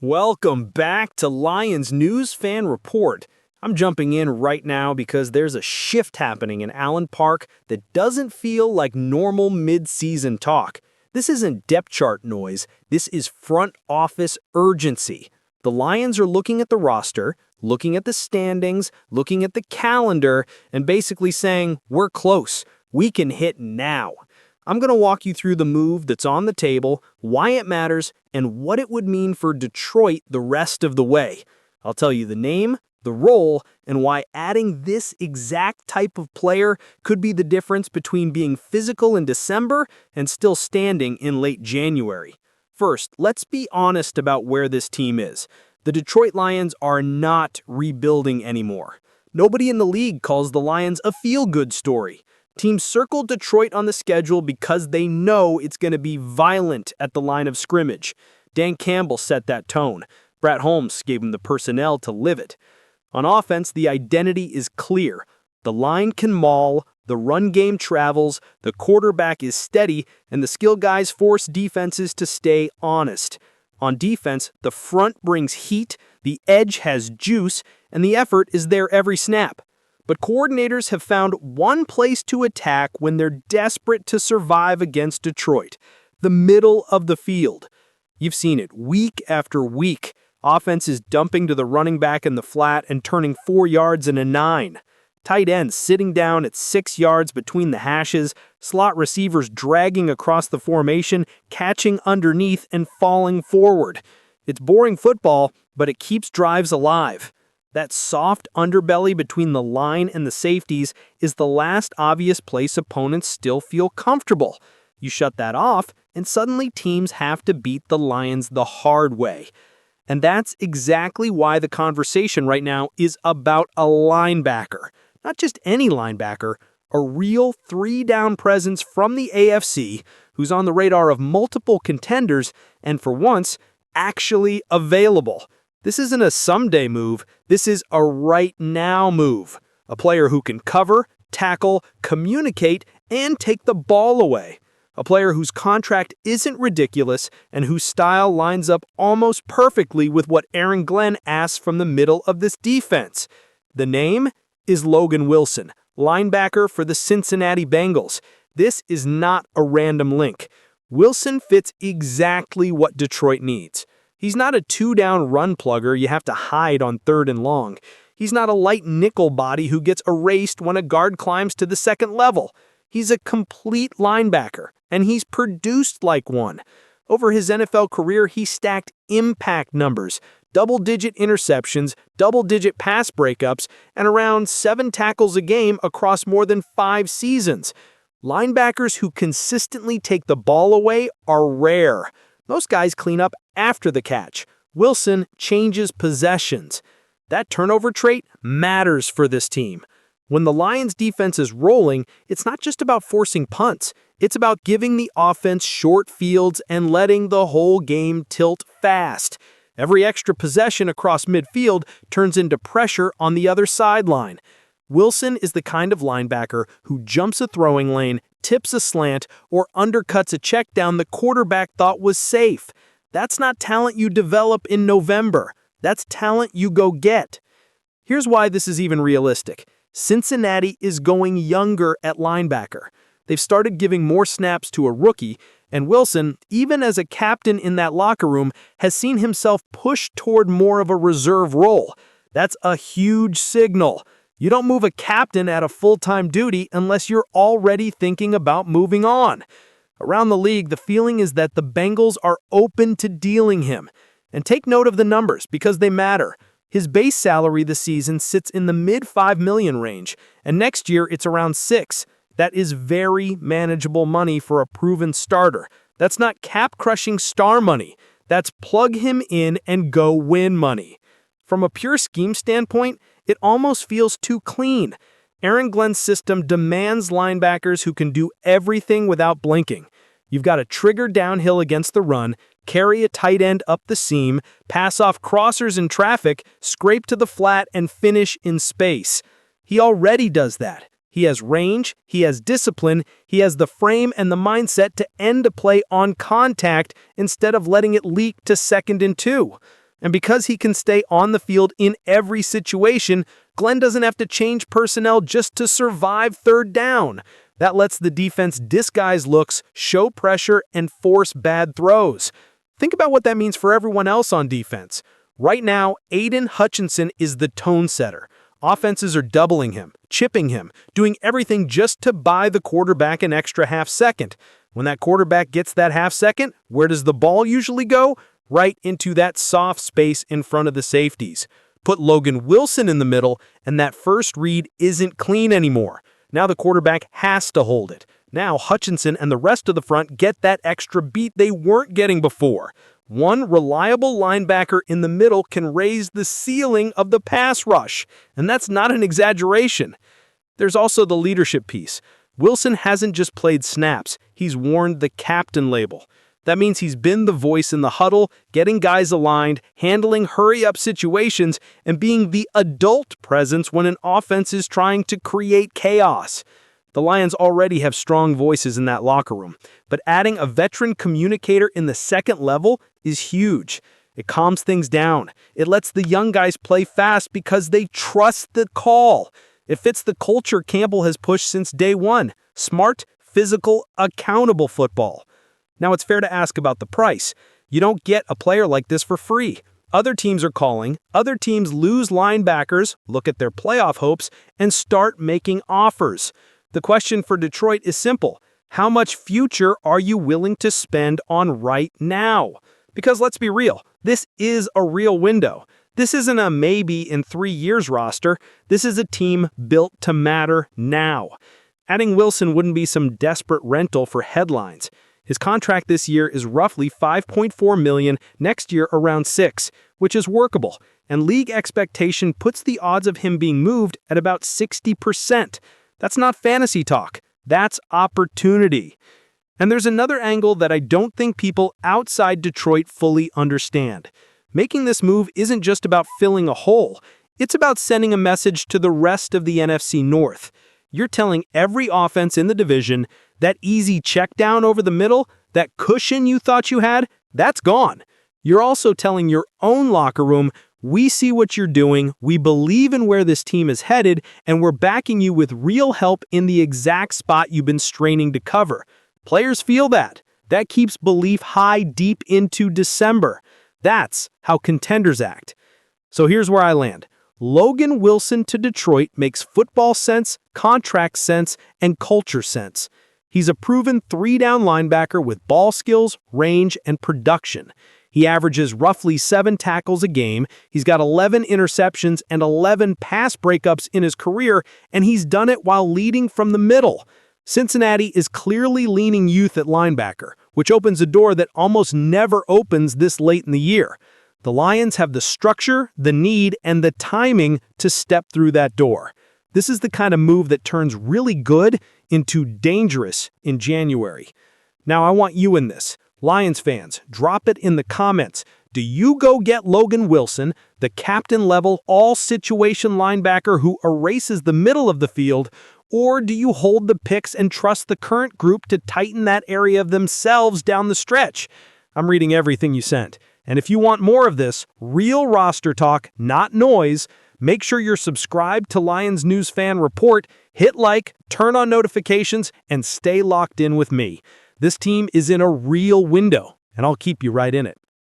Welcome back to Lions News Fan Report. I'm jumping in right now because there's a shift happening in Allen Park that doesn't feel like normal mid-season talk. This isn't depth chart noise, this is front office urgency. The Lions are looking at the roster, looking at the standings, looking at the calendar, and basically saying, we're close. We can hit now. I'm going to walk you through the move that's on the table, why it matters, and what it would mean for Detroit the rest of the way. I'll tell you the name, the role, and why adding this exact type of player could be the difference between being physical in December and still standing in late January. First, let's be honest about where this team is. The Detroit Lions are not rebuilding anymore. Nobody in the league calls the Lions a feel-good story. Teams circle Detroit on the schedule because they know it's going to be violent at the line of scrimmage. Dan Campbell set that tone. Brett Holmes gave him the personnel to live it. On offense, the identity is clear. The line can maul, the run game travels, the quarterback is steady, and the skill guys force defenses to stay honest. On defense, the front brings heat, the edge has juice, and the effort is there every snap. But coordinators have found one place to attack when they're desperate to survive against Detroit: the middle of the field. You've seen it week after week. Offense is dumping to the running back in the flat and turning 4 yards into 9. Tight ends sitting down at 6 yards between the hashes, slot receivers dragging across the formation, catching underneath and falling forward. It's boring football, but it keeps drives alive. That soft underbelly between the line and the safeties is the last obvious place opponents still feel comfortable. You shut that off, and suddenly teams have to beat the Lions the hard way. And that's exactly why the conversation right now is about a linebacker. Not just any linebacker, a real three-down presence from the AFC who's on the radar of multiple contenders and, for once, actually available. This isn't a someday move, this is a right-now move. A player who can cover, tackle, communicate, and take the ball away. A player whose contract isn't ridiculous and whose style lines up almost perfectly with what Aaron Glenn asks from the middle of this defense. The name is Logan Wilson, linebacker for the Cincinnati Bengals. This is not a random link. Wilson fits exactly what Detroit needs. He's not a two-down run plugger you have to hide on 3rd and long. He's not a light nickel body who gets erased when a guard climbs to the second level. He's a complete linebacker, and he's produced like one. Over his NFL career, he stacked impact numbers, double-digit interceptions, double-digit pass breakups, and around 7 tackles a game across more than 5 seasons. Linebackers who consistently take the ball away are rare. Most guys clean up after the catch. Wilson changes possessions. That turnover trait matters for this team. When the Lions' defense is rolling, it's not just about forcing punts. It's about giving the offense short fields and letting the whole game tilt fast. Every extra possession across midfield turns into pressure on the other sideline. Wilson is the kind of linebacker who jumps a throwing lane, tips a slant, or undercuts a check down the quarterback thought was safe. That's not talent you develop in November. That's talent you go get. Here's why this is even realistic. Cincinnati is going younger at linebacker. They've started giving more snaps to a rookie, and Wilson, even as a captain in that locker room, has seen himself pushed toward more of a reserve role. That's a huge signal. You don't move a captain out of full-time duty unless you're already thinking about moving on. Around the league, the feeling is that the Bengals are open to dealing him. And take note of the numbers because they matter. His base salary this season sits in the mid-$5 million range, and next year it's around $6 million. That is very manageable money for a proven starter. That's not cap-crushing star money. That's plug him in and go win money. From a pure scheme standpoint, it almost feels too clean. Aaron Glenn's system demands linebackers who can do everything without blinking. You've got to trigger downhill against the run, carry a tight end up the seam, pass off crossers in traffic, scrape to the flat, and finish in space. He already does that. He has range, he has discipline, he has the frame and the mindset to end a play on contact instead of letting it leak to 2nd and 2. And because he can stay on the field in every situation, Glenn doesn't have to change personnel just to survive third down. That lets the defense disguise looks, show pressure, and force bad throws. Think about what that means for everyone else on defense. Right now, Aiden Hutchinson is the tone setter. Offenses are doubling him, chipping him, doing everything just to buy the quarterback an extra half second. When that quarterback gets that half second, where does the ball usually go? Right into that soft space in front of the safeties. Put Logan Wilson in the middle, and that first read isn't clean anymore. Now the quarterback has to hold it. Now Hutchinson and the rest of the front get that extra beat they weren't getting before. One reliable linebacker in the middle can raise the ceiling of the pass rush, and that's not an exaggeration. There's also the leadership piece. Wilson hasn't just played snaps, he's worn the captain label. That means he's been the voice in the huddle, getting guys aligned, handling hurry-up situations, and being the adult presence when an offense is trying to create chaos. The Lions already have strong voices in that locker room, but adding a veteran communicator in the second level is huge. It calms things down. It lets the young guys play fast because they trust the call. It fits the culture Campbell has pushed since day one: smart, physical, accountable football. Now, it's fair to ask about the price. You don't get a player like this for free. Other teams are calling, other teams lose linebackers, look at their playoff hopes, and start making offers. The question for Detroit is simple. How much future are you willing to spend on right now? Because let's be real, this is a real window. This isn't a maybe in 3 years roster. This is a team built to matter now. Adding Wilson wouldn't be some desperate rental for headlines. His contract this year is roughly $5.4 million, next year around $6 million, which is workable, and league expectation puts the odds of him being moved at about 60%. That's not fantasy talk, that's opportunity. And there's another angle that I don't think people outside Detroit fully understand. Making this move isn't just about filling a hole, it's about sending a message to the rest of the NFC North. You're telling every offense in the division that easy check down over the middle, that cushion you thought you had, that's gone. You're also telling your own locker room, we see what you're doing, we believe in where this team is headed, and we're backing you with real help in the exact spot you've been straining to cover. Players feel that. That keeps belief high deep into December. That's how contenders act. So here's where I land. Logan Wilson to Detroit makes football sense, contract sense, and culture sense. He's a proven 3-down linebacker with ball skills, range, and production. He averages roughly 7 tackles a game, he's got 11 interceptions and 11 pass breakups in his career, and he's done it while leading from the middle. Cincinnati is clearly leaning youth at linebacker, which opens a door that almost never opens this late in the year. The Lions have the structure, the need, and the timing to step through that door. This is the kind of move that turns really good into dangerous in January. Now, I want you in this. Lions fans, drop it in the comments. Do you go get Logan Wilson, the captain-level, all-situation linebacker who erases the middle of the field, or do you hold the picks and trust the current group to tighten that area of themselves down the stretch? I'm reading everything you sent. And if you want more of this, real roster talk, not noise, make sure you're subscribed to Lions News Fan Report, hit like, turn on notifications, and stay locked in with me. This team is in a real window, and I'll keep you right in it.